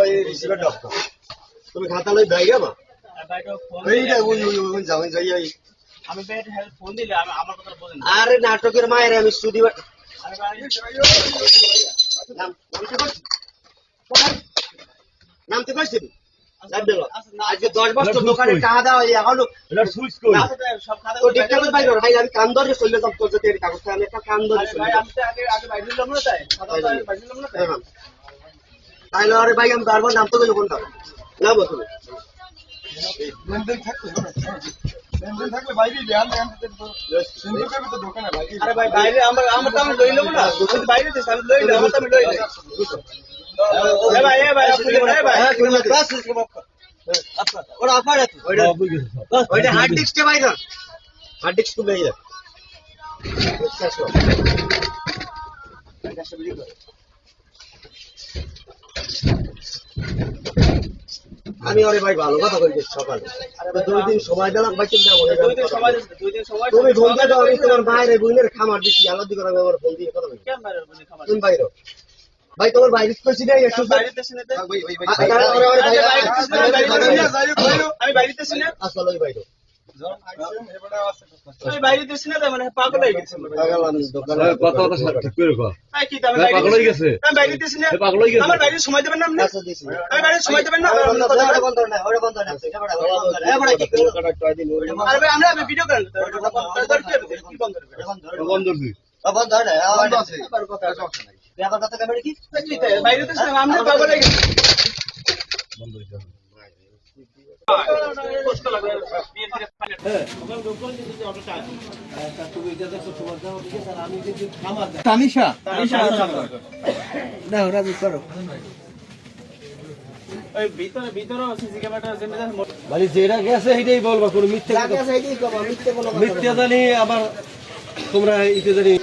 ওই receiver doctor তুমি খাতা লই ভাই যাবা আমি ফোন দিলে আমার কথা বলেন। আরে নাটকের মায়ের আমি স্টুডিও নামতে পারছি আজকে 10 বছর দোকানে টাকা দেওয়া এখনো আমি কান ধরে চলে যাব তোর যদি কাগজটা আমি একটা কান ধরে চলে যাব তাইলে আরে ভাই আমি বারবার নাম তো কোন কোনটা না বলছো থাকলে বাইরে দোকানে আরে ভাই বাইরে আমার তো আমি লই লব না যদি বাইরে দিস আমি লই লব আমি লই লই এ ভাই ওরা আপার আছে ওইটা হার্ড ডিস্কটা বাইরে হার্ড ডিস্ক খুলে যায় আমি আরে ভাই ভালো কথা বলছি সকালে 2 দিন সময় দিলাম ভাই চিন্তা করে 2 দিন সময় তুমি ফোন দিয়ে দাও আমি তোমার বাইরে বুইনের খামার দিছি আলাদা করে আমি আমার ফোন দিয়ে কথা বলি কেন বাইরে খামার তুমি বাইরে ভাই তোমার বাইরে কইছি না একটু বাইরে দেশ না আমি বাইরে দেশ না আসলে বাইরে আমি বাইরে দেশ না মানে পাগল হয়ে গেছে পাগল আমি দোকানে কথা ঠিক করে কর এই কি দাম পাগল হয়ে গেছে আমি বাইরে দেশ না পাগল হয়ে গেছে আমার বাইরে সময় দেবেন না আপনি আচ্ছা দিছি আমি বাইরে সময় দেবেন না ওটা বন্ধ না ওটা বন্ধ না এটা বড় কি করে আরে ভাই আমরা ভিডিও করেন কি বন্ধ করবে বন্ধ দিই বন্ধ না বন্ধ আছে কথা সমস্যা নাই ব্যাপার কথা ক্যামেরা কি বাইরে দেশ না আমরা পাগল হয়ে গেছে বন্ধ হইছে কষ্ট লাগে বিয়ে থেকে তানিশা না ওরা করো ওই ভিতরে সিসি ক্যামেরাটা জেনে মানে যেটা গেছে সেইটাই বলবা কোনো মিথ্যে কথা গেছে সেইটাই কবা মিথ্যে জানি আবার তোমরা ইতে জানি